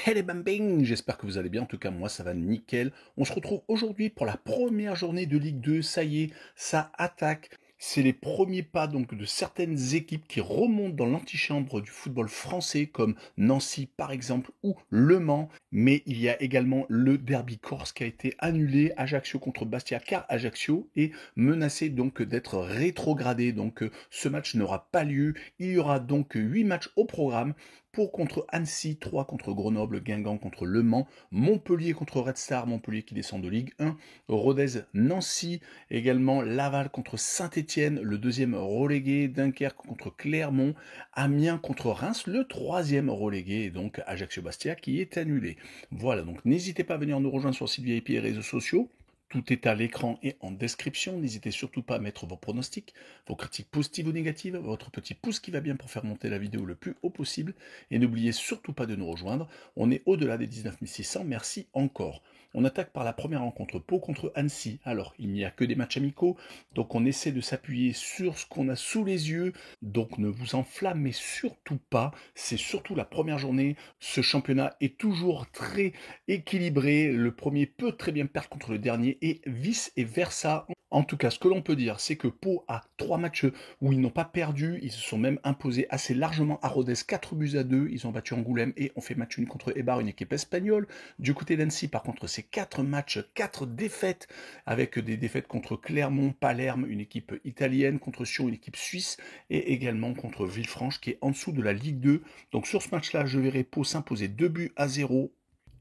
Hey les bambing, j'espère que vous allez bien, en tout cas moi ça va nickel. On se retrouve aujourd'hui pour la première journée de Ligue 2, ça y est, ça attaque. C'est les premiers pas donc de certaines équipes qui remontent dans l'antichambre du football français comme Nancy par exemple ou Le Mans, mais il y a également le derby corse qui a été annulé, Ajaccio contre Bastia car Ajaccio est menacé donc d'être rétrogradé, donc ce match n'aura pas lieu. Il y aura donc 8 matchs au programme. Pour contre Annecy, 3 contre Grenoble, Guingamp contre Le Mans, Montpellier contre Red Star, Montpellier qui descend de Ligue 1, Rodez, Nancy, également Laval contre Saint-Étienne, le deuxième relégué, Dunkerque contre Clermont, Amiens contre Reims, le troisième relégué, et donc Ajaccio-Bastia qui est annulé. Voilà, donc n'hésitez pas à venir nous rejoindre sur le site VIP et réseaux sociaux. Tout est à l'écran et en description. N'hésitez surtout pas à mettre vos pronostics, vos critiques positives ou négatives, votre petit pouce qui va bien pour faire monter la vidéo le plus haut possible. Et n'oubliez surtout pas de nous rejoindre. On est au-delà des 19 600. Merci encore. On attaque par la première rencontre, Pau contre Annecy. Alors, il n'y a que des matchs amicaux, donc on essaie de s'appuyer sur ce qu'on a sous les yeux. Donc ne vous enflammez surtout pas. C'est surtout la première journée. Ce championnat est toujours très équilibré. Le premier peut très bien perdre contre le dernier et vice et versa. En tout cas, ce que l'on peut dire, c'est que Pau a 3 matchs où ils n'ont pas perdu. Ils se sont même imposés assez largement à Rodez, 4-2. Ils ont battu Angoulême et ont fait match nul contre Eibar, une équipe espagnole. Du côté d'Annecy, par contre, c'est 4 matchs, 4 défaites, avec des défaites contre Clermont, Palerme, une équipe italienne, contre Sion, une équipe suisse, et également contre Villefranche, qui est en dessous de la Ligue 2. Donc sur ce match-là, je verrai Pau s'imposer 2-0.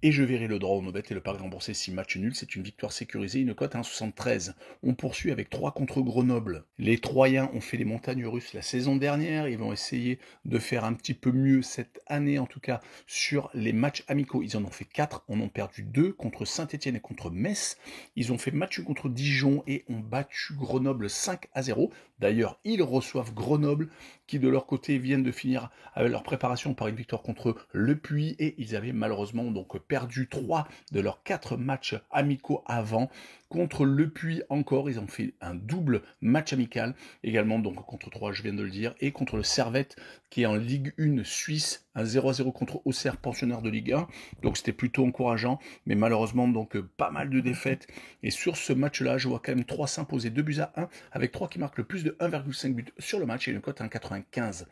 Et je verrai le draw au no-bet et le pari remboursé si match nul. C'est une victoire sécurisée, une cote à 1,73. On poursuit avec 3 contre Grenoble. Les Troyens ont fait les montagnes russes la saison dernière. Ils vont essayer de faire un petit peu mieux cette année, en tout cas sur les matchs amicaux. Ils en ont fait 4, en ont perdu 2 contre Saint-Étienne et contre Metz. Ils ont fait match nul contre Dijon et ont battu Grenoble 5-0. D'ailleurs, ils reçoivent Grenoble qui de leur côté viennent de finir leur préparation par une victoire contre Le Puy et ils avaient malheureusement donc perdu 3 de leurs 4 matchs amicaux avant. Contre Le Puy encore, ils ont fait un double match amical, également donc contre 3, je viens de le dire, et contre le Servette qui est en Ligue 1 suisse, un 0-0 contre Auxerre, pensionnaire de Ligue 1, donc c'était plutôt encourageant, mais malheureusement donc pas mal de défaites, et sur ce match-là, je vois quand même 3 s'imposer 2-1, avec 3 qui marquent le plus de 1,5 but sur le match, et une cote à 1,95.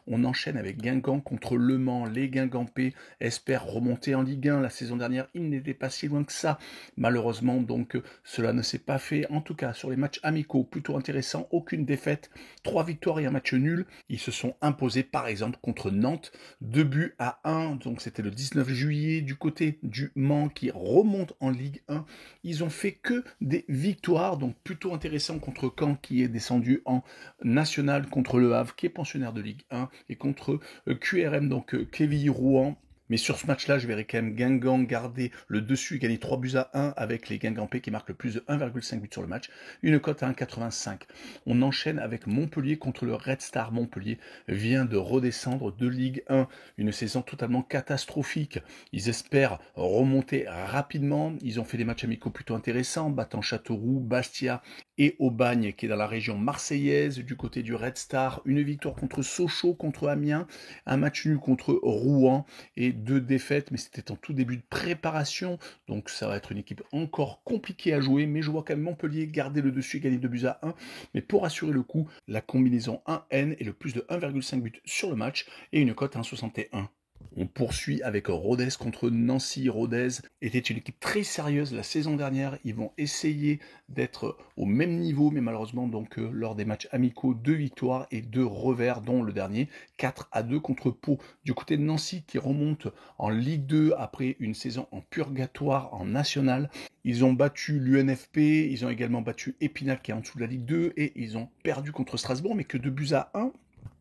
On enchaîne avec Guingamp contre Le Mans, les Guingampais espèrent remonter en Ligue 1, la saison dernière, ils n'étaient pas si loin que ça, malheureusement donc cela ne s'est pas fait, en tout cas sur les matchs amicaux, plutôt intéressants, aucune défaite, 3 victoires et un match nul. Ils se sont imposés par exemple contre Nantes, 2-1, donc c'était le 19 juillet, du côté du Mans qui remonte en Ligue 1. Ils ont fait que des victoires, donc plutôt intéressant contre Caen qui est descendu en National, contre Le Havre qui est pensionnaire de Ligue 1 et contre QRM, donc Quevilly-Rouen. Mais sur ce match-là, je verrai quand même Guingamp garder le dessus et gagner 3-1 avec les Guingampais qui marquent le plus de 1,5 but sur le match. Une cote à 1,85. On enchaîne avec Montpellier contre le Red Star. Montpellier vient de redescendre de Ligue 1. Une saison totalement catastrophique. Ils espèrent remonter rapidement. Ils ont fait des matchs amicaux plutôt intéressants, battant Châteauroux, Bastia et Aubagne qui est dans la région marseillaise. Du côté du Red Star, une victoire contre Sochaux, contre Amiens, un match nul contre Rouen et 2 défaites, mais c'était en tout début de préparation, donc ça va être une équipe encore compliquée à jouer, mais je vois quand même Montpellier garder le dessus et gagner 2-1, mais pour assurer le coup, la combinaison 1N et le plus de 1,5 but sur le match et une cote à 1,61. On poursuit avec Rodez contre Nancy. Rodez était une équipe très sérieuse la saison dernière. Ils vont essayer d'être au même niveau, mais malheureusement, donc lors des matchs amicaux, 2 victoires et 2 revers, dont le dernier, 4-2 contre Pau. Du côté de Nancy, qui remonte en Ligue 2 après une saison en purgatoire en national. Ils ont battu l'UNFP, ils ont également battu Épinal qui est en dessous de la Ligue 2 et ils ont perdu contre Strasbourg, mais que 2-1.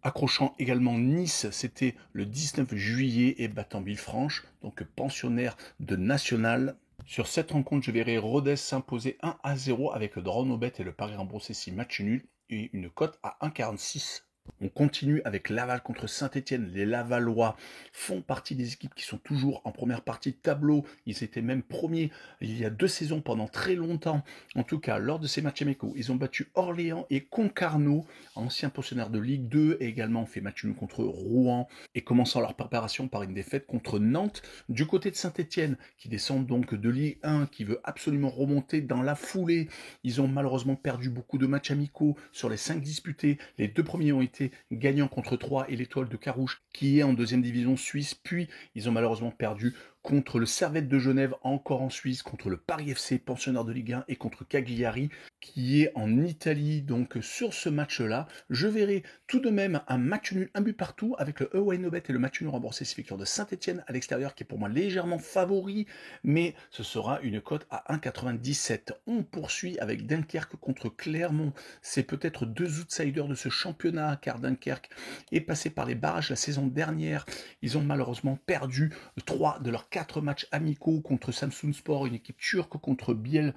Accrochant également Nice, c'était le 19 juillet et battant Villefranche, donc pensionnaire de National. Sur cette rencontre, je verrai Rodez s'imposer 1-0 avec le draw no bet et le pari remboursé si match nul et une cote à 1,46. On continue avec Laval contre Saint-Étienne. Les Lavallois font partie des équipes qui sont toujours en première partie de tableau. Ils étaient même premiers il y a 2 saisons pendant très longtemps. En tout cas, lors de ces matchs amicaux, ils ont battu Orléans et Concarneau, anciens pensionnaires de Ligue 2, et également fait match nul contre Rouen, et commençant leur préparation par une défaite contre Nantes. Du côté de Saint-Étienne, qui descend donc de Ligue 1, qui veut absolument remonter dans la foulée, ils ont malheureusement perdu beaucoup de matchs amicaux sur les 5 disputés. Les 2 premiers ont été gagnants contre Troyes et l'Étoile de Carouge, qui est en deuxième division suisse, puis ils ont malheureusement perdu contre le Servette de Genève, encore en Suisse, contre le Paris FC, pensionnaire de Ligue 1, et contre Cagliari, qui est en Italie. Donc sur ce match-là, je verrai tout de même un match nul, un but partout, avec le Away No Bet et le match nul remboursé, c'est victoire de Saint-Étienne à l'extérieur, qui est pour moi légèrement favori, mais ce sera une cote à 1,97. On poursuit avec Dunkerque contre Clermont. C'est peut-être 2 outsiders de ce championnat, car Dunkerque est passé par les barrages la saison dernière. Ils ont malheureusement perdu 3 de leurs 4 matchs amicaux contre Samsunspor, une équipe turque, contre Bienne,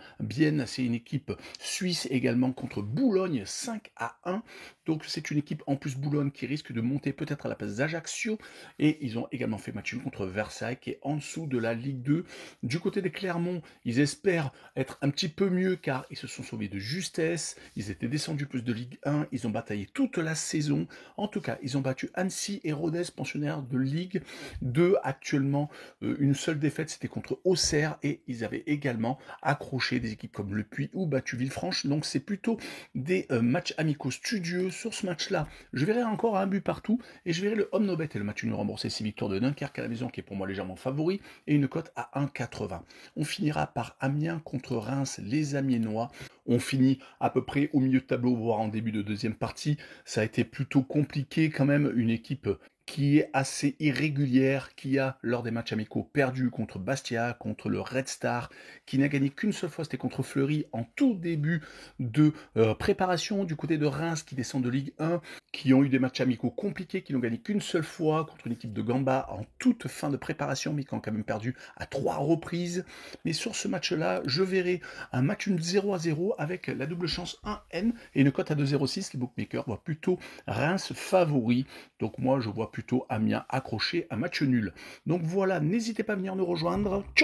c'est une équipe suisse également, contre Boulogne 5-1. Donc c'est une équipe en plus Boulogne qui risque de monter peut-être à la place d'Ajaccio, et ils ont également fait match nul contre Versailles qui est en dessous de la Ligue 2. Du côté des Clermont, ils espèrent être un petit peu mieux car ils se sont sauvés de justesse, ils étaient descendus plus de Ligue 1, ils ont bataillé toute la saison. En tout cas, ils ont battu Annecy et Rodez, pensionnaires de Ligue 2 actuellement. Une seule défaite, c'était contre Auxerre, et ils avaient également accroché des équipes comme Le Puy ou battu Villefranche. Donc c'est plutôt des matchs amicaux studieux. Sur ce match-là, je verrai encore un but partout, et je verrai le Home No Bet et le match nul remboursé, 6 victoires de Dunkerque à la maison, qui est pour moi légèrement favori, et une cote à 1,80. On finira par Amiens contre Reims, les Amiénois. On finit à peu près au milieu de tableau, voire en début de deuxième partie. Ça a été plutôt compliqué quand même, une équipe qui est assez irrégulière, qui a, lors des matchs amicaux, perdu contre Bastia, contre le Red Star, qui n'a gagné qu'une seule fois, c'était contre Fleury, en tout début de préparation, du côté de Reims, qui descend de Ligue 1, qui ont eu des matchs amicaux compliqués, qui n'ont gagné qu'une seule fois, contre une équipe de Gamba, en toute fin de préparation, mais qui ont quand même perdu à 3 reprises. Mais sur ce match-là, je verrai un match 0-0 avec la double chance 1N, et une cote à 2,06, les bookmakers voient plutôt Reims favori. Donc moi, je vois plutôt Amiens accroché un match nul. Donc voilà, n'hésitez pas à venir nous rejoindre. Ciao!